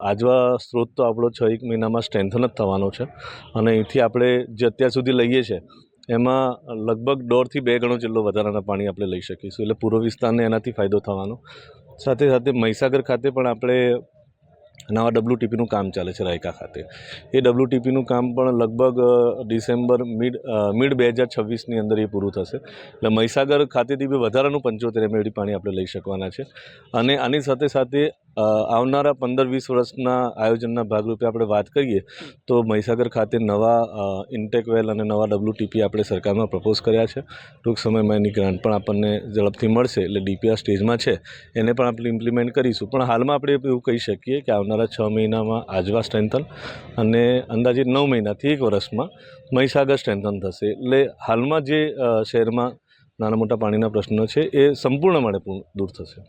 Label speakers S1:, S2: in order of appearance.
S1: આજવા સ્ત્રોત તો આપણો 6 મહિનામાં સ્ટ્રેન્થન જ થવાનો છે અને અહીંથી આપણે જે અત્યાર સુધી લઈએ છીએ એમાં લગભગ 1.5 થી 2 ગણો જેટલો વધારાના પાણી આપણે લઈ શકીશું, એટલે પૂર્વ વિસ્તારને એનાથી ફાયદો થવાનો. સાથે સાથે મહીસાગર ખાતે પણ આપણે નવા WTPનું કામ ચાલે છે રાયકા ખાતે. એ WTPનું કામ પણ લગભગ ડિસેમ્બર મિડ 2026ની અંદર એ પૂરું થશે, એટલે મહીસાગર ખાતેથી બી વધારાનું 75 MMD પાણી આપણે લઈ શકવાના છે. અને આની સાથે સાથે આવનારા 15-20 વર્ષના આયોજનના ભાગરૂપે આપણે વાત કરીએ તો મહીસાગર ખાતે નવા ઇન્ટેક વેલ અને નવા WTP આપણે સરકારમાં પ્રપોઝ કર્યા છે. ટૂંક સમયમાં એની ગ્રાન્ટ પણ આપણને ઝડપથી મળશે, એટલે DPR સ્ટેજમાં છે એને પણ આપણે ઇમ્પ્લિમેન્ટ કરીશું. પણ હાલમાં આપણે એવું કહી શકીએ કે આવનારા 6 મહિનામાં આજવા સ્ટ્રેન્થન અને અંદાજિત 9 મહિનાથી 1 વર્ષમાં મહીસાગર સ્ટ્રેન્થન થશે. એટલે હાલમાં જે શહેરમાં નાના મોટા પાણીના પ્રશ્નો છે એ સંપૂર્ણપણે દૂર થશે.